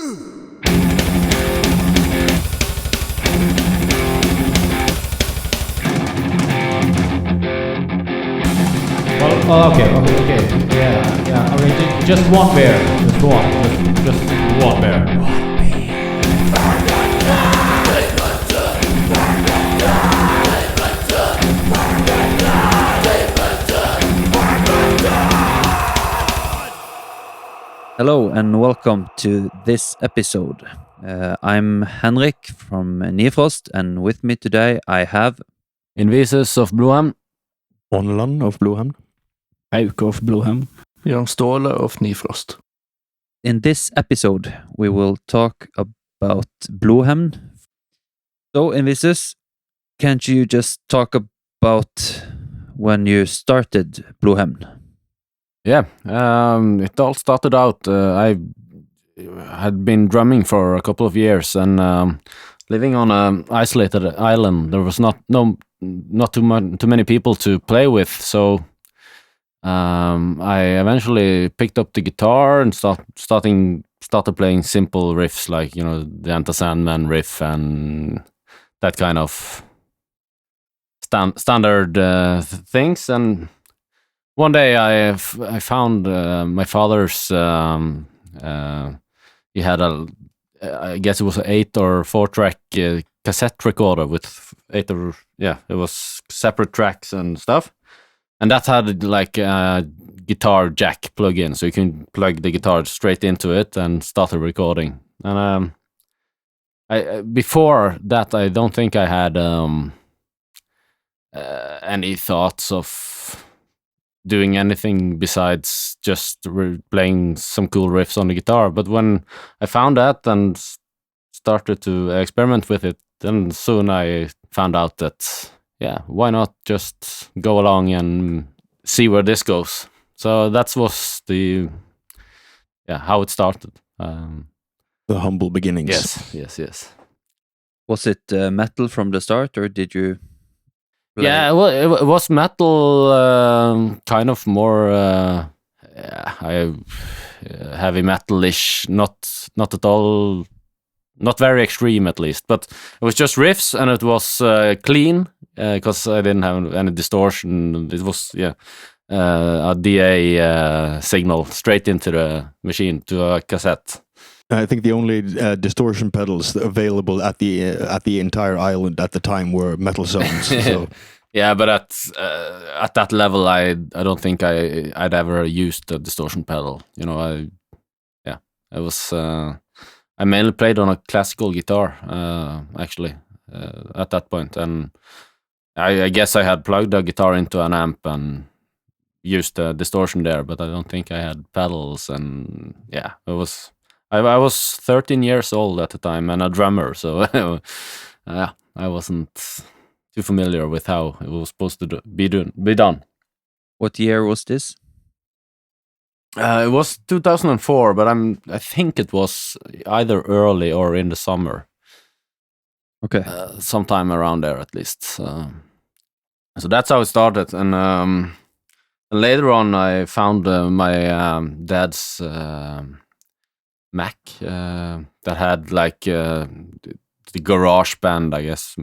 Oh, okay. Yeah. Okay, just one bear. Just one bear. Hello and welcome to this episode. I'm Henrik from Nifrost, and with me today I have Invisus of Blodhemn, Onlan of Blodhemn, Auk of Blodhemn, Jan Ståle of Nifrost. In this episode, we will talk about Blodhemn. So, Invisus, can't you just talk about when you started Blodhemn? Yeah, it all started out. I had been drumming for a couple of years and living on an isolated island. There was not too many people to play with, so I eventually picked up the guitar and started playing simple riffs like the Anti-Sandman riff and that kind of standard things. And one day I found my father's. He had I guess it was an 8 or 4 track cassette recorder with it was separate tracks and stuff, and that had like a guitar jack plug-in, so you can plug the guitar straight into it and start a recording. And I before that I don't think I had any thoughts of doing anything besides just playing some cool riffs on the guitar. But when I found that and started to experiment with it, then soon I found out that, why not just go along and see where this goes? So that was how it started. The humble beginnings. Yes. Was it metal from the start, or did you play? Yeah, well, it was metal, kind of more heavy metal-ish, not at all, not very extreme at least, but it was just riffs and it was clean because I didn't have any distortion. It was a DA signal straight into the machine to a cassette. I think the only distortion pedals available at the entire island at the time were metal zones. So. Yeah, but at that level, I don't think I'd ever used a distortion pedal. I mainly played on a classical guitar actually at that point, and I guess I had plugged a guitar into an amp and used the distortion there, but I don't think I had pedals. And I was 13 years old at the time and a drummer, so I wasn't too familiar with how it was supposed to be done. What year was this? It was 2004, but I think it was either early or in the summer. Okay. Sometime around there at least. So that's how it started, and later on I found my dad's Mac that had like the Garage Band, I guess,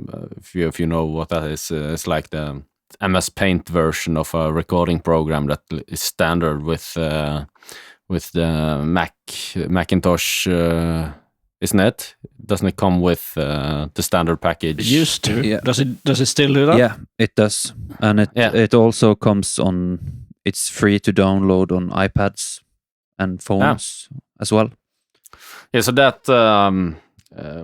if you know what that is. It's like the MS Paint version of a recording program that is standard with the Macintosh, isn't it? Doesn't it come with the standard package? It used to. Yeah. Does it still do that? Yeah, it does, and it also comes on. It's free to download on iPads and phones as well. Yeah, so that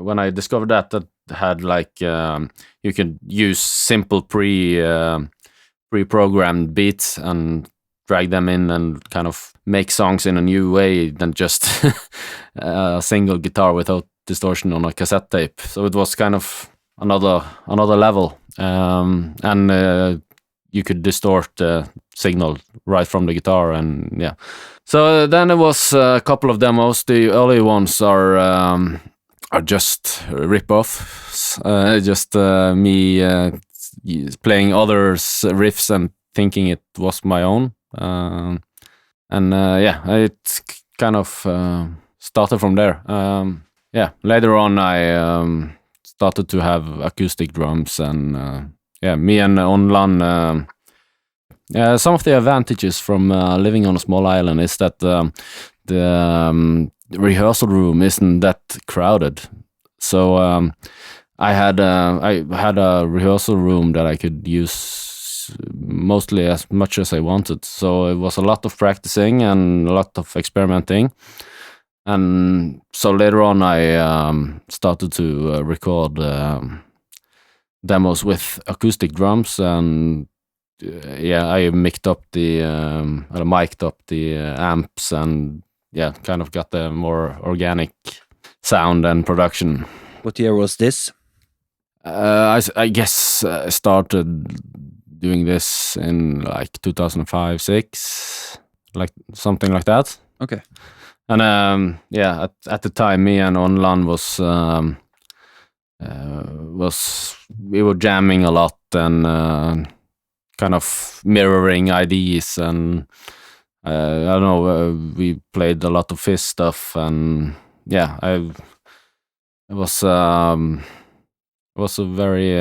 when I discovered that had like you could use simple pre-programmed beats and drag them in and kind of make songs in a new way than just a single guitar without distortion on a cassette tape. So it was kind of another level, and you could distort the signal right from the guitar, and yeah. So then it was a couple of demos. The early ones are just rip-offs, just me playing others' riffs and thinking it was my own. It kind of started from there. Yeah, later on I started to have acoustic drums, and me and Onlan. Some of the advantages from living on a small island is that the rehearsal room isn't that crowded. So I had a rehearsal room that I could use mostly as much as I wanted. So it was a lot of practicing and a lot of experimenting. And so later on, I started to record demos with acoustic drums, and I mic'd up the amps, and kind of got the more organic sound and production. What year was this? I guess I started doing this in like 2005, 6, like something like that. Okay. And at the time, me and Onlan we were jamming a lot and kind of mirroring ideas, and I don't know, we played a lot of Fizz stuff, and it was a very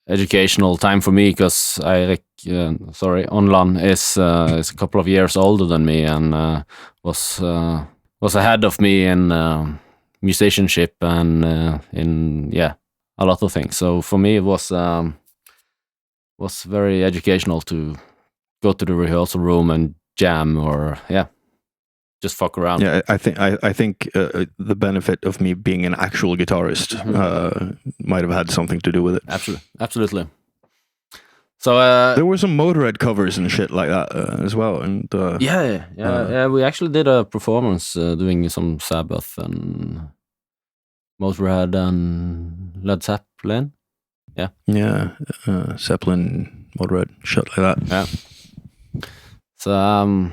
educational time for me, because Onlan is a couple of years older than me, and was ahead of me in musicianship and in a lot of things. So for me, it was very educational to go to the rehearsal room and jam, or just fuck around. Yeah, I think the benefit of me being an actual guitarist might have had something to do with it. Absolutely. So there were some Motorhead covers and shit like that as well, and we actually did a performance doing some Sabbath and Motorhead and Led Zeppelin. Zeppelin, Motorhead, shit like that. Yeah. So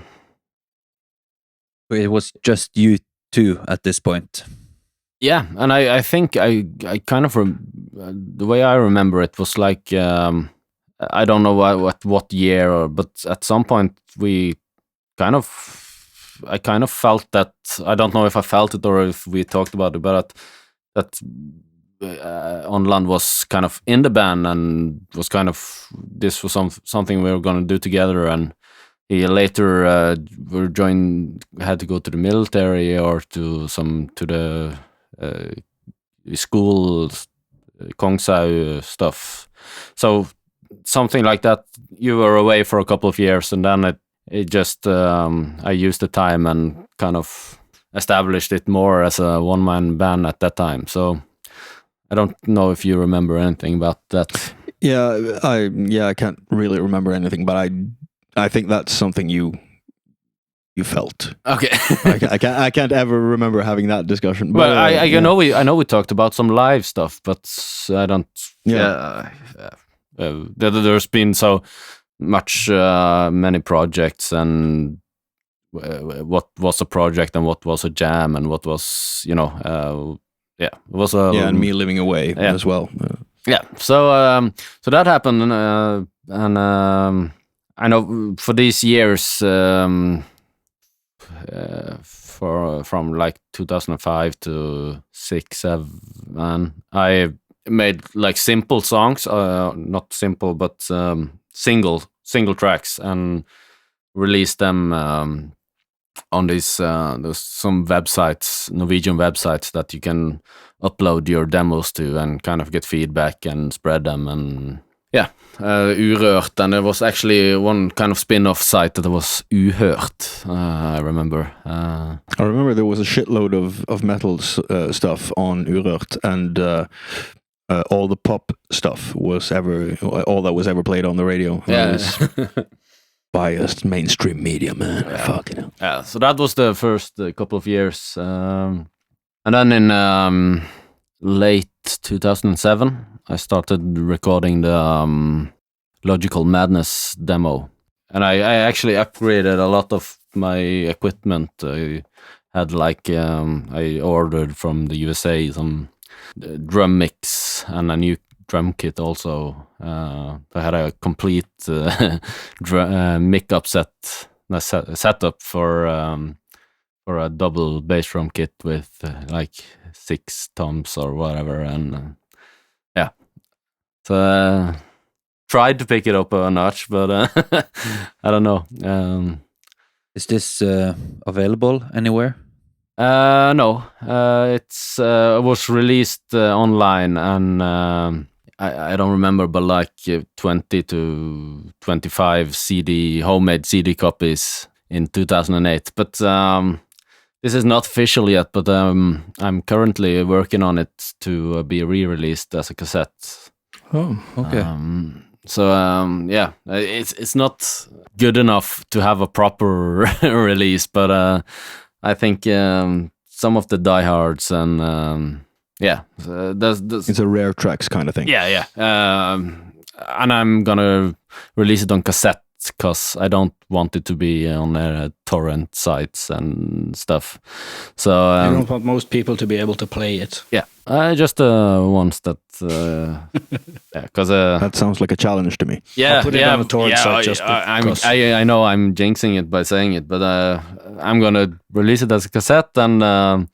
it was just you two at this point. Yeah, and I think I kind of the way I remember it was like I don't know what year, but at some point I kind of felt that, I don't know if I felt it or if we talked about it, but that Onland was kind of in the band, and was kind of, this was something we were going to do together. And he later had to go to the military or to the school Kongsau stuff. So something like that. You were away for a couple of years, and then it just I used the time and kind of established it more as a one-man band at that time. So I don't know if you remember anything about that. I can't really remember anything, but I think that's something you felt. Okay. I can't ever remember having that discussion. But well, I know we talked about some live stuff, but I don't. There's been so much many projects, and what was a project and what was a jam and what was it was a and me living away as well. So that happened, and I know for these years from like 2005 to 6, 7, I made like simple songs, not simple, but single tracks, and released them on these there's some websites, Norwegian websites, that you can upload your demos to and kind of get feedback and spread them. And Urørt, and there was actually one kind of spin-off site that was Uhørt. I remember there was a shitload of metal stuff on Urørt, and all the pop stuff was all that was ever played on the radio. Biased mainstream media, man. Fucking hell. Yeah, so that was the first couple of years, and then in late 2007 I started recording the Logical Madness demo, and I actually upgraded a lot of my equipment. I had I ordered from the USA some drum mix and a new drum kit also. I had a complete mic-up setup for for a double bass drum kit with like 6 toms or whatever, and yeah. So tried to pick it up a notch, but I don't know. Is this available anywhere? No, it's was released online, and I don't remember, but like 20 to 25 homemade CD copies in 2008. But this is not official yet, but I'm currently working on it to be re-released as a cassette. Oh, Okay. Yeah, it's not good enough to have a proper release, but I think some of the diehards and It's a rare tracks kind of thing. yeah. And I'm gonna release it on cassette because I don't want it to be on torrent sites and stuff. So You don't want most people to be able to play it. yeah, just ones that because That sounds like a challenge to me. yeah, I'll put it on a torrent site just because. I know I'm jinxing it by saying it, but I'm gonna release it as a cassette and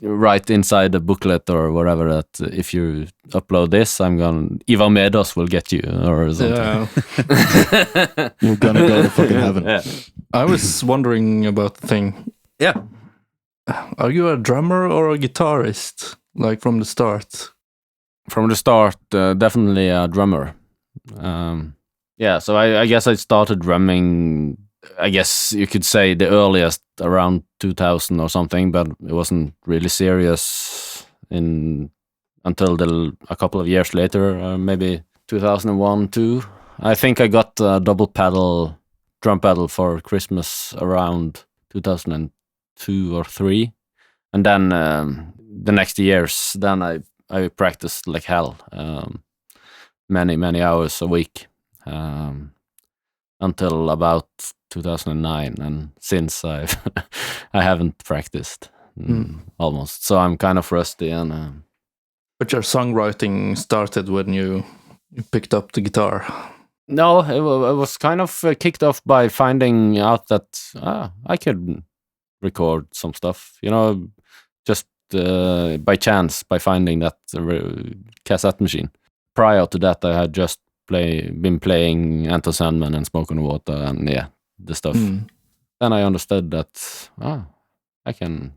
write inside the booklet or whatever that if you upload this, Ivar Medos will get you or something. yeah. You're gonna go to fucking heaven. Yeah. I was wondering about the thing. Yeah. Are you a drummer or a guitarist? Like from the start? From the start, definitely a drummer. Yeah, so I guess I started drumming, I guess you could say the earliest around 2000 or something, but it wasn't really serious until a couple of years later, maybe 2001, 2. I think I got a double drum pedal for Christmas around 2002 or 3. And then the next years, then I practiced like hell, many hours a week, until about 2009, and since I haven't practiced almost, so I'm kind of rusty. And But your songwriting started when you picked up the guitar. no, it was kind of kicked off by finding out that I could record some stuff, just by chance, by finding that cassette machine. Prior to that, I had just been playing Enter Sandman and Smoke on the Water and the stuff. Then I understood that I can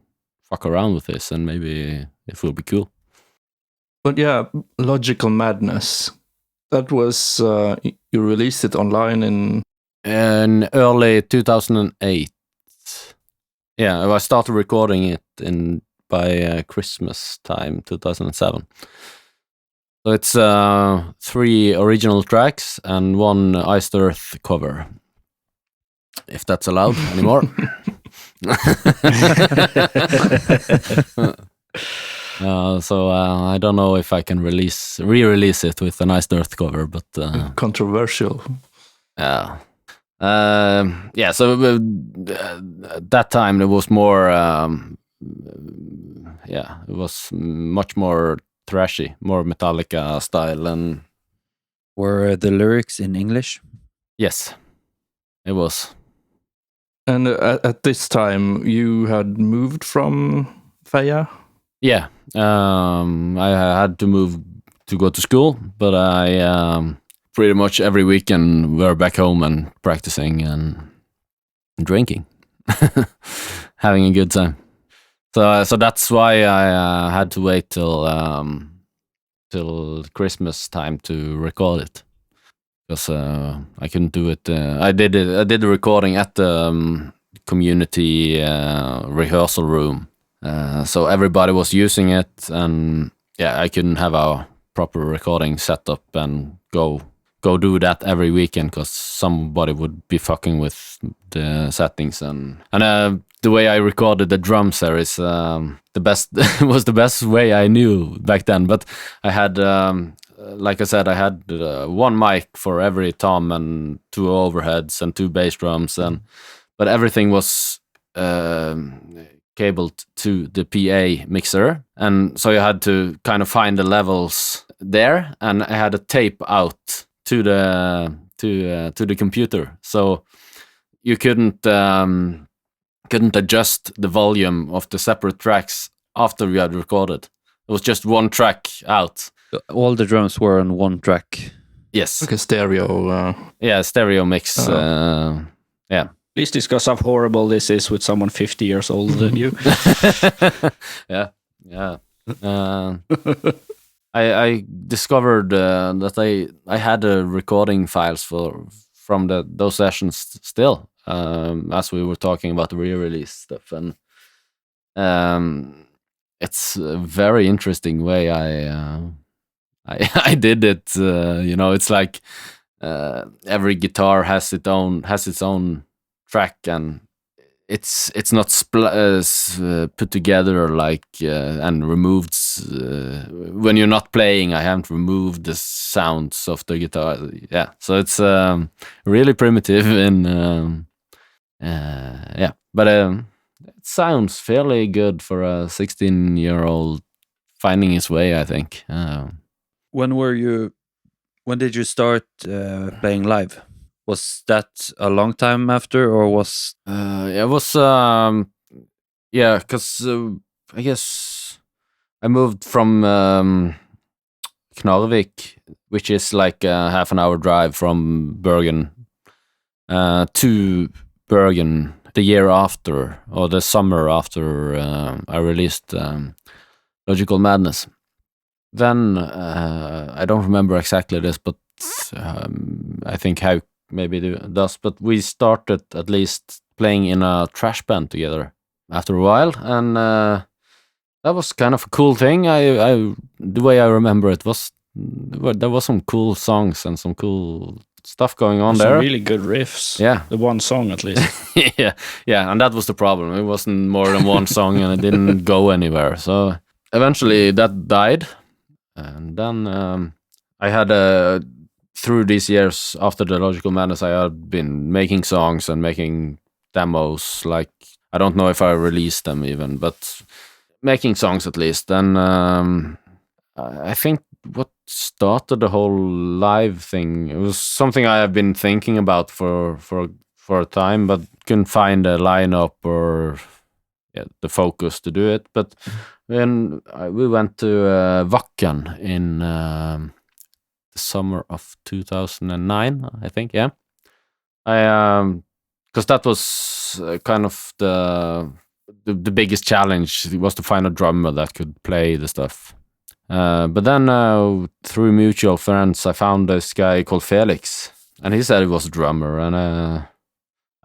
fuck around with this and maybe it will be cool. But yeah, Logical Madness. That was you released it online in early 2008. Yeah, I started recording it by Christmas time 2007. So it's 3 original tracks and 1 Iced Earth cover, if that's allowed anymore. So I don't know if I can re-release it with an Iced Earth cover, but controversial. yeah. So that time there was more it was much more thrashy, more Metallica style. And were the lyrics in English? Yes, it was. And at this time you had moved from Feia? Yeah, I had to move to go to school, but I pretty much every weekend were back home and practicing and drinking, having a good time. So that's why I had to wait till Christmas time to record it, because I couldn't do it. I did the recording at the community rehearsal room, so everybody was using it, and I couldn't have a proper recording setup and go do that every weekend because somebody would be fucking with the settings and the way I recorded the drums there is the best was the best way I knew back then. But I had like I said, I had 1 mic for every tom and 2 overheads and 2 bass drums, but everything was cabled to the PA mixer, and so you had to kind of find the levels there, and I had a tape out to the computer, so you couldn't couldn't adjust the volume of the separate tracks after we had recorded. It was just one track out. All the drums were on one track. Yes. Like a stereo. Yeah, stereo mix. Yeah. Please discuss how horrible this is with someone 50 years older than you. Yeah. I discovered that I had recording files from those sessions still, as we were talking about the re-release stuff, and it's a very interesting way I did it. It's like every guitar has its own track, and it's not put together like and removed. When you're not playing, I haven't removed the sounds of the guitar. Yeah, so it's really primitive and but it sounds fairly good for a 16-year-old finding his way, I think. When did you start playing live? Was that a long time after, or was... It was, because I guess I moved from Knarvik, which is like a half an hour drive from Bergen, to Bergen the year after, or the summer after I released Logical Madness. Then, I don't remember exactly this, but I think how maybe it does, but we started at least playing in a trash band together after a while, and that was kind of a cool thing. The way I remember it was there was some cool songs and some cool stuff going on there. Some really good riffs. Yeah, the one song at least. yeah, and that was the problem. It wasn't more than one song, and it didn't go anywhere. So eventually that died, and then I had through these years after the Logical Madness, I had been making songs and making demos. Like, I don't know if I released them even, but making songs at least. And I think what started the whole live thing, it was something I have been thinking about for a time, but couldn't find a lineup or the focus to do it. But when we went to Wacken in summer of 2009, I think. Yeah, because that was kind of the biggest challenge was to find a drummer that could play the stuff. But then through mutual friends, I found this guy called Felix, and he said he was a drummer, and I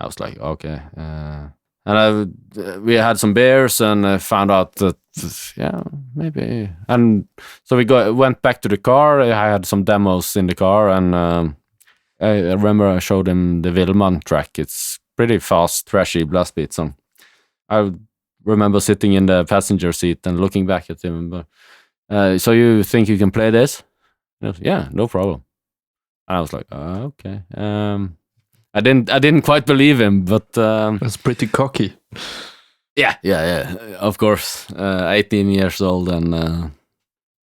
was like, okay. And we had some beers and found out that, maybe. And so we went back to the car. I had some demos in the car, and I remember I showed him the Willman track. It's pretty fast, trashy blast beat song. I remember sitting in the passenger seat and looking back at him. But, so you think you can play this? And I was, yeah, no problem. And I was like, okay. I didn't quite believe him, but That's pretty cocky. Yeah, of course. 18 years old and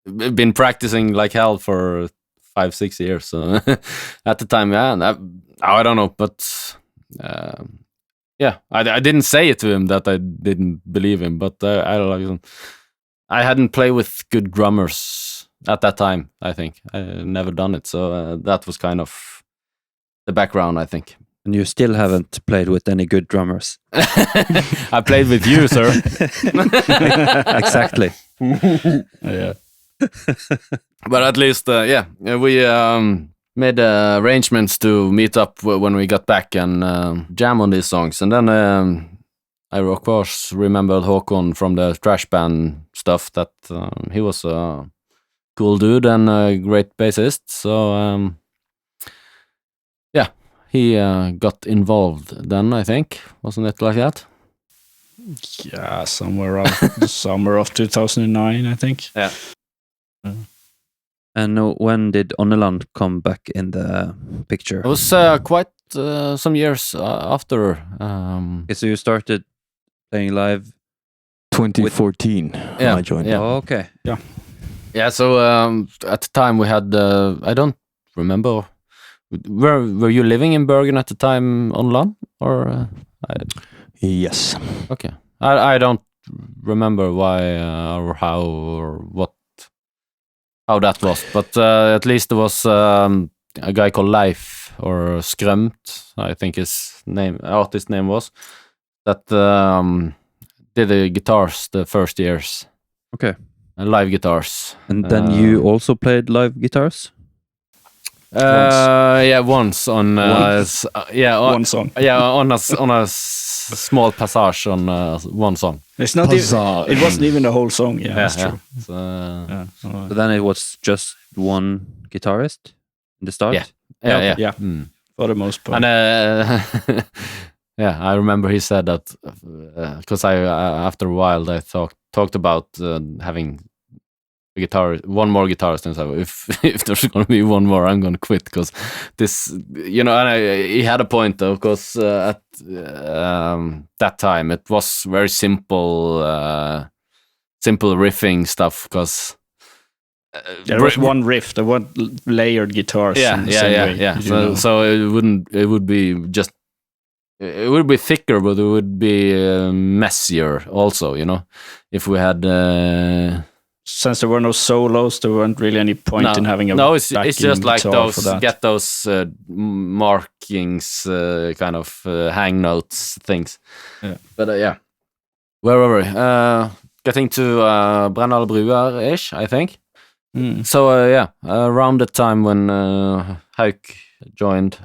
been practicing like hell for 5-6 years. So at the time, I don't know, but I didn't say it to him that I didn't believe him, but I hadn't played with good drummers at that time. I think I never done it, so that was kind of the background, I think. And you still haven't played with any good drummers. I played with you, sir. Exactly. Yeah. But at least, we made arrangements to meet up when we got back and jam on these songs. And then I, of course, remembered Håkon from the trash band stuff, that he was a cool dude and a great bassist. So, he got involved then, I think. Wasn't it like that? Yeah, somewhere around the summer of 2009, I think. Yeah. And when did Ånneland come back in the picture? It was quite some years after. Okay, so you started playing live 2014 when I joined. Yeah. Oh, okay. Yeah, so at the time we had, I don't remember, were you living in Bergen at the time, Ånneland? Or Yes. Okay. I don't remember why or how or how that was, but at least there was a guy called Leif or Skrømt, I think his artist name was, that did the guitars the first years. Okay. Live guitars. And then you also played live guitars? Once on One song. on a small passage on one song. It's not Huzzah. it wasn't even the whole song. Yeah, that's true. So, So then it was just one guitarist in the start? yeah. Yeah. Mm. For the most part. And I remember he said that because I after a while I talked about having a guitar, one more guitarist, and so if there's going to be one more, I'm going to quit because this, And he had a point though, because at that time it was very simple riffing stuff because. There was one riff, there were layered guitars. Yeah. So it would be thicker, but it would be messier also, if we had. Since there were no solos, there weren't really any point in having a. No, it's just like those those markings, kind of hang notes things. Yeah. But where were we? Getting to Brenn alle bruer-ish, I think. Mm. So around the time when Hauk joined,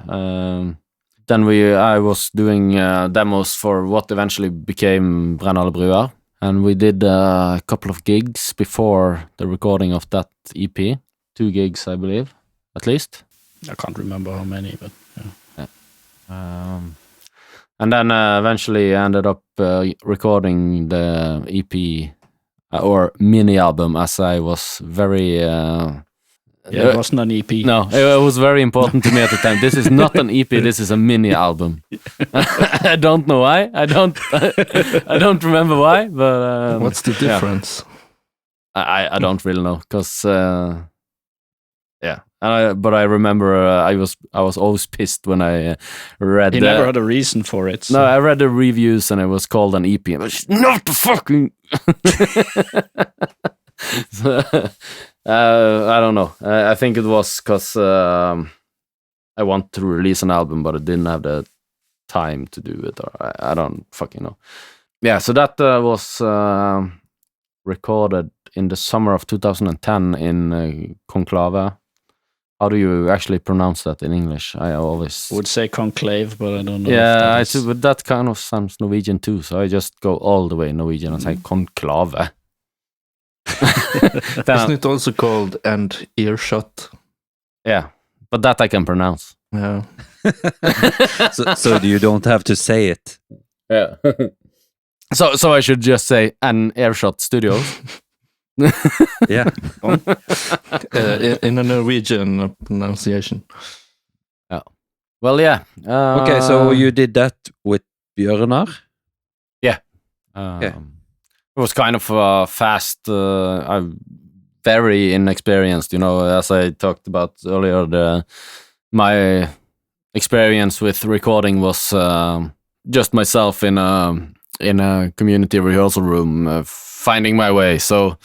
then I was doing demos for what eventually became Brenn alle bruer, and we did a couple of gigs before the recording of that EP. 2 gigs, I believe, at least. I can't remember how many, but yeah. And then eventually ended up recording the EP or mini album, as I was very. It wasn't an EP. No, it was very important to me at the time. This is not an EP. This is a mini album. I don't know why. I don't remember why. But What's the difference? I don't really know because. But I remember I was always pissed when I read. He never had a reason for it. So. No, I read the reviews and it was called an EP. But not the fucking. So, I don't know. I think it was because I wanted to release an album, but I didn't have the time to do it, or I don't fucking know. Yeah, so that was recorded in the summer of 2010 in Conclave. How do you actually pronounce that in English? I always would say conclave, but I don't know. Yeah, but that kind of sounds Norwegian too, so I just go all the way Norwegian and say conclave. Isn't it also called and earshot? Yeah, but that I can pronounce. Yeah. so you don't have to say it. Yeah. So I should just say an Airshot Studios. Yeah. In a Norwegian pronunciation. Yeah. Well, yeah. Okay, so you did that with Bjørnar? Yeah. Okay. It was kind of fast. I'm very inexperienced, as I talked about earlier. My experience with recording was just myself in a community rehearsal room, finding my way. So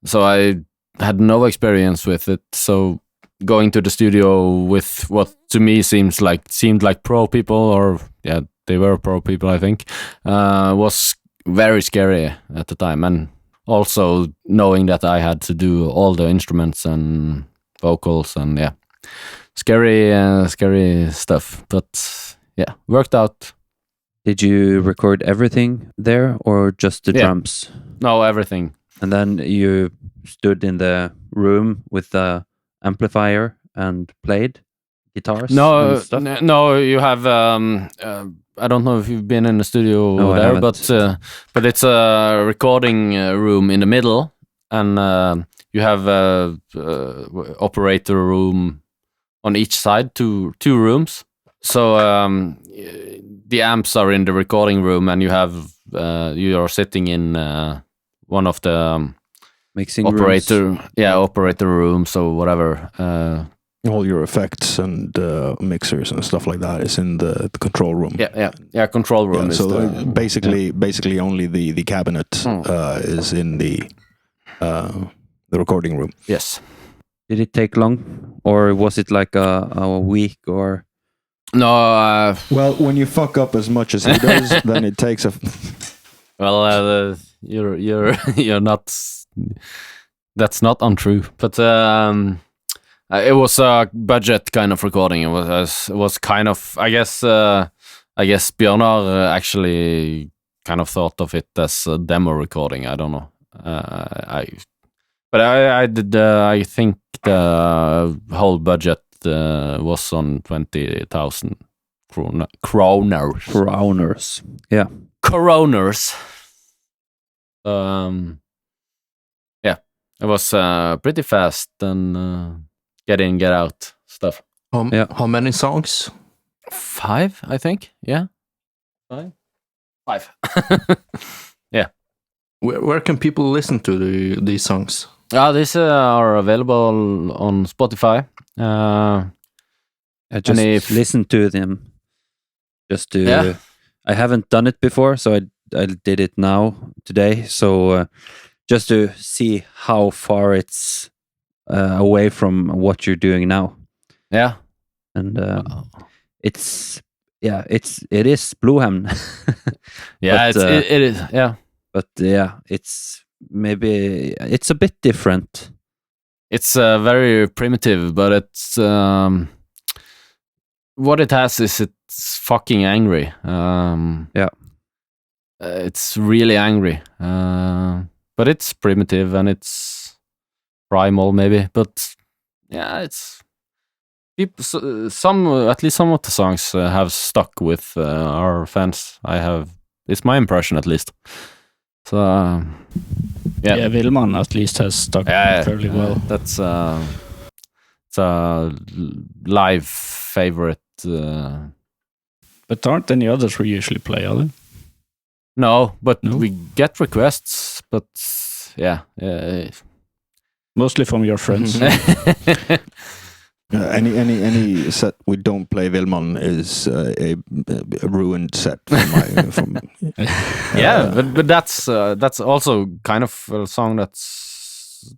I had no experience with it. So going to the studio with what to me seemed like pro people, or they were pro people, I think, was very scary at the time. And also knowing that I had to do all the instruments and vocals and scary stuff. But worked out. Did you record everything there or just the drums? No, everything. And then you stood in the room with the amplifier and played guitars? No, and stuff? no, you have. I don't know if you've been in the studio No, there, but it's a recording room in the middle, and you have a operator room on each side, two rooms. So the amps are in the recording room, and you are sitting in one of the mixing operator rooms. operator rooms or whatever, all your effects and mixers and stuff like that is in the control room. Yeah. Control room. Yeah, is so the, basically only the cabinet is in the recording room. yes. Did it take long, or was it like a week, or? No. Well, when you fuck up as much as he does, then it takes a. Well, you're not. That's not untrue, but it was a budget kind of recording. It was kind of. I guess Bjørnar actually kind of thought of it as a demo recording. I don't know. I did. I think the whole budget was on 20,000 Krowners. Yeah. Coroners. Yeah, it was pretty fast and get in, get out stuff. How many songs? 5, I think. Yeah, 5. Yeah. Where can people listen to these songs? These are available on Spotify. I just listened to them. Just to. Yeah. I haven't done it before, so I did it now today. So just to see how far it's away from what you're doing now. Yeah. And it is Blodhemn. Yeah, But, it is. Yeah. But yeah, it's a bit different. It's very primitive, but it's what it has is it's fucking angry. It's really angry, but it's primitive and it's primal maybe. But yeah, it's at least some of the songs have stuck with our fans. It's my impression at least. So Yeah, Vilman at least has stuck fairly well. That's it's a live favorite. But aren't any others we usually play, are there? No, but No? we get requests. But yeah, Mostly from your friends. Any set we don't play Vilman is a ruined set from yeah. But that's also kind of a song that's.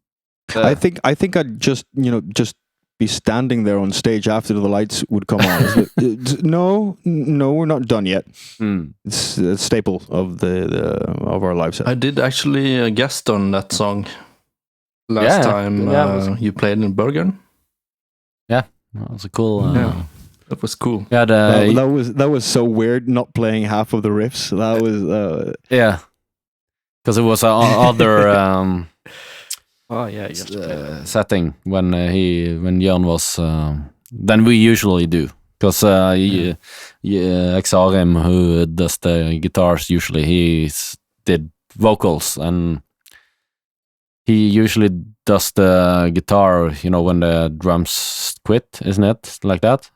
I think I'd just be standing there on stage after the lights would come on. No, we're not done yet. It's a staple of of our live set. I did actually guest on that song last time you played in Bergen. Yeah, that was a cool. That was cool. Yeah, that was so weird. Not playing half of the riffs. That was yeah, because it was other. Oh yeah, setting when Jørn was than we usually do, because Exarim, who does the guitars usually, he did vocals, and he usually does the guitar when the drums quit, isn't it like that?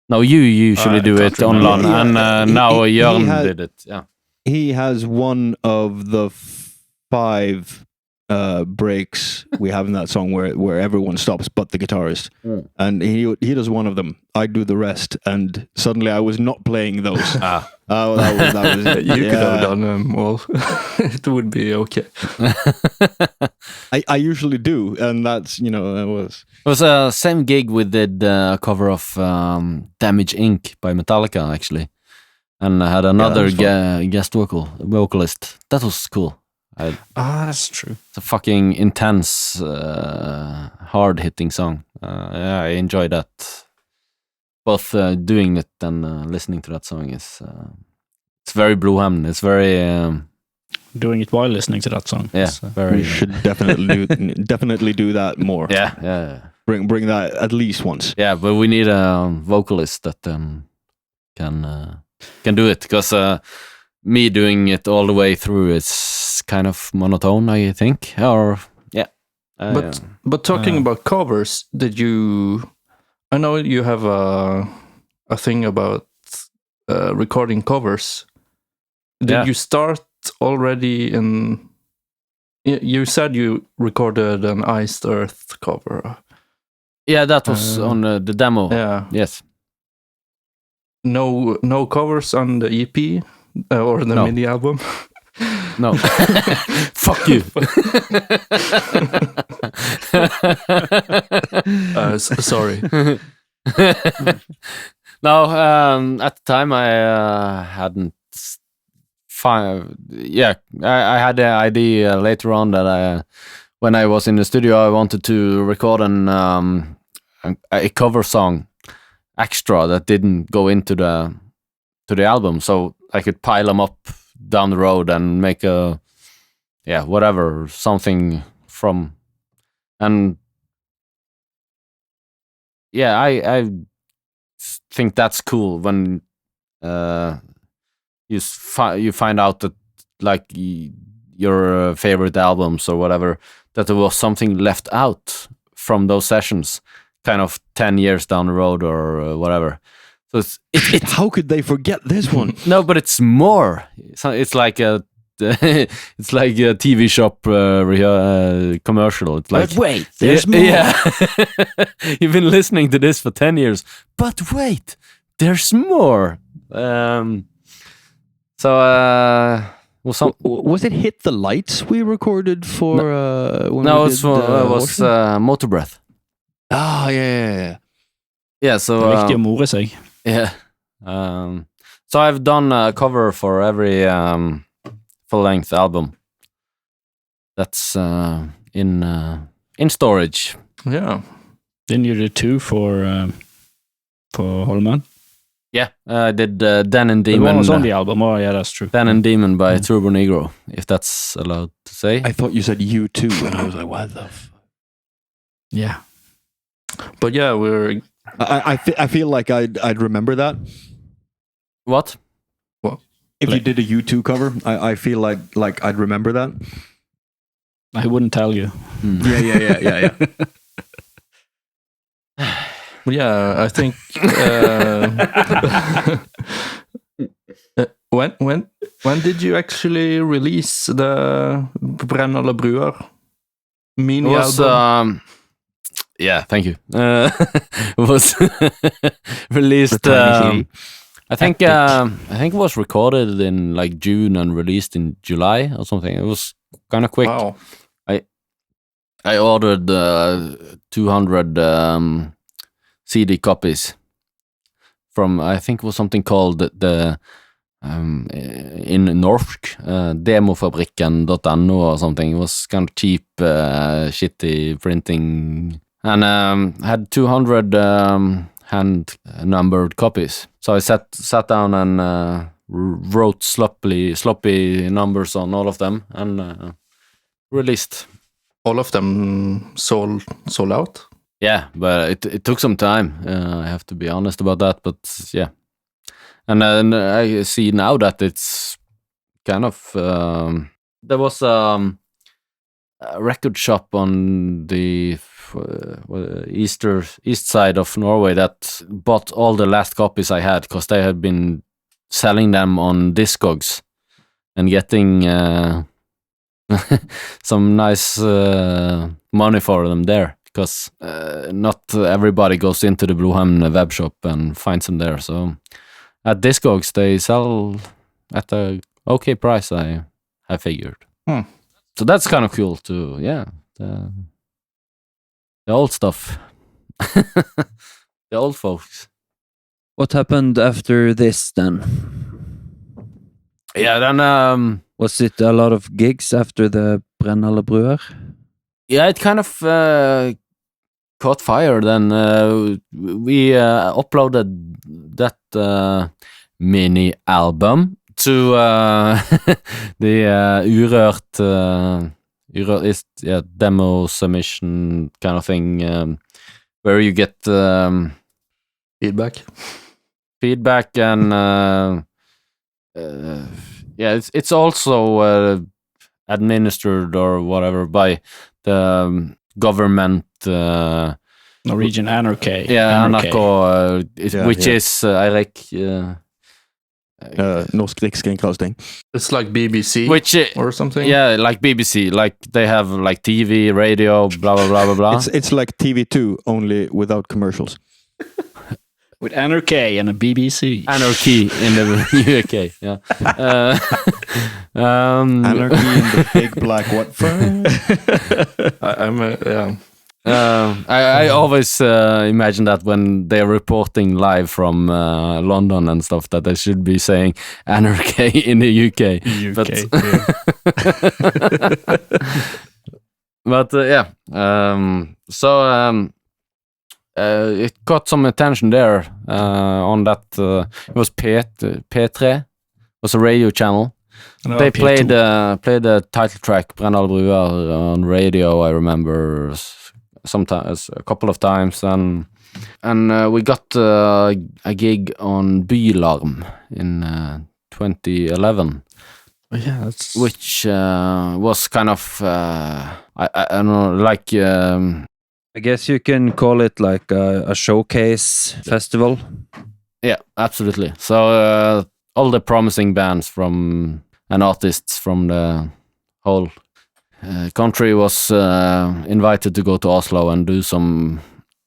No, you usually do it on LAN, and now Jørn did it. Yeah, he has one of the 5 breaks we have in that song where everyone stops but the guitarist, and he does one of them. I do the rest, and suddenly I was not playing those. That was You could have done them all. It would be okay. I usually do, and that's it was a same gig we did a cover of Damage Inc. by Metallica actually, and I had another guest vocalist. That was cool. that's true. It's a fucking intense, hard-hitting song. I enjoy that. Both doing it and listening to that song is it's very Blodhemn. It's very Doing it while listening to that song. yeah. Very. we should definitely do that more. Yeah. Bring that at least once. Yeah, but we need a vocalist that can do it, because me doing it all the way through is kind of monotone, I think. Or yeah. But talking about covers, did you? I know you have a thing about recording covers. Did you start already in? You said you recorded an Iced Earth cover. Yeah, that was on the demo. Yeah. Yes. No covers on the EP or the No. mini album. No. Fuck you. Sorry. No, at the time I hadn't. I had the idea later on that when I was in the studio, I wanted to record a cover song extra that didn't go into the album, so I could pile them up down the road and make something from, and I think that's cool when you find out that like your favorite albums or whatever, that there was something left out from those sessions kind of 10 years down the road or whatever. So it's How could they forget this one? no, but it's more. It's like a it's like a TV shop commercial. It's like, But wait, there's more. Yeah. You've been listening to this for 10 years, but wait, there's more. Was it Hit the Lights we recorded for? When No, we it did, was Washington? Motor Breath. Ah, yeah. Yeah, so Det er viktig å more seg. yeah. So I've done a cover for every full-length album. That's in storage. Yeah. Didn't you do 2 for Holman? Yeah, I did Den and The Demon. one was on the album. Oh, yeah, that's true. Den and Demon by Turbo Negro, if that's allowed to say. I thought you said U2, and I was like, what the fuck? Yeah. But yeah, we're I feel like I'd remember that. What? If you did a U2 cover, I feel like I'd remember that. I wouldn't tell you. Yeah. yeah, I think when did you actually release the Brenn alle bruer mini It was, album? yeah, thank you. It was released. I think it was recorded in like June and released in July or something. It was kind of quick. Wow. I ordered 200 CD copies from, I think it was something called the in norsk demofabrikken.no or something. It was kind of cheap, shitty printing, and had 200 hand numbered copies. So I sat down and wrote sloppy numbers on all of them and released. All of them sold out? Yeah, but it took some time. I have to be honest about that, but yeah. And then I see now that it's kind of there was a record shop on the east side of Norway that bought all the last copies I had because they had been selling them on Discogs and getting some nice money for them there, because not everybody goes into the Blodhemn web shop and finds them there. So at Discogs they sell at a okay price, I figured. So that's kind of cool too. Yeah, the old stuff. The old folks. What happened after this then? Yeah, then Was it a lot of gigs after the Brenn alle bruer? yeah, it kind of caught fire. Then we uploaded that mini album to the Urørt is demo submission kind of thing, where you get feedback and yeah, it's also administered or whatever by the government. Norwegian NRK. Yeah, NRK, which yeah. is Eirik. Norsk Rikskringkasting. It's like BBC Which or something. yeah, like BBC, like they have like TV, radio, blah blah blah blah blah. It's like TV2 only without commercials. With NRK and a BBC. Anarchy in the UK. Yeah. Anarchy in the big black what firm? I always imagine that when they're reporting live from London and stuff, that they should be saying anarchy in the UK. But yeah, it got some attention there on that. It was P3, was a radio channel. They played the title track "Brennal Bruer" on radio. I remember sometimes a couple of times, and we got a gig on Bylarm in 2011. Yeah, that's... Which was kind of I don't know, like I guess you can call it like a showcase festival. yeah, absolutely. So all the promising bands from and artists from the whole country was invited to go to Oslo and do some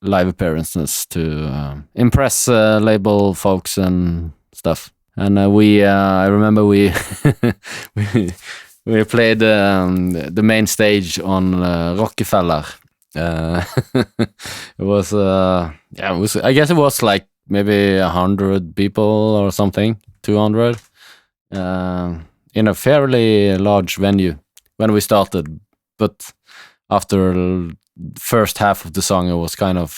live appearances to impress label folks and stuff. And I remember we we played the main stage on Rockefeller. It was yeah, it was, I guess it was like maybe 100 people or something, 200, in a fairly large venue when we started. But after the first half of the song, it was kind of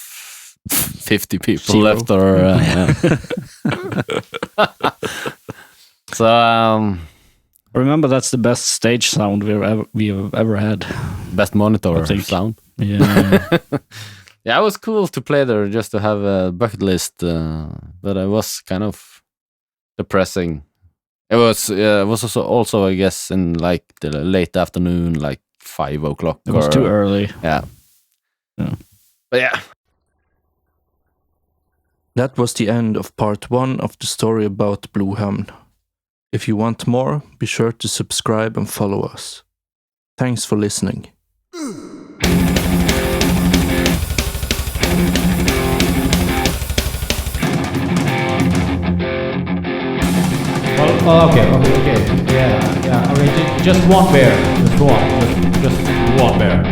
50 people left, or so Remember, that's the best stage sound we've ever had. best monitor I think. sound. Yeah. Yeah, it was cool to play there, just to have a bucket list, but it was kind of depressing. It was also I guess in like the late afternoon, like 5 o'clock. It was too early. Yeah. But yeah. That was the end of part 1 of the story about Blodhemn. If you want more, be sure to subscribe and follow us. Thanks for listening. Well, okay. Yeah. Okay, just one bear. Just one bear.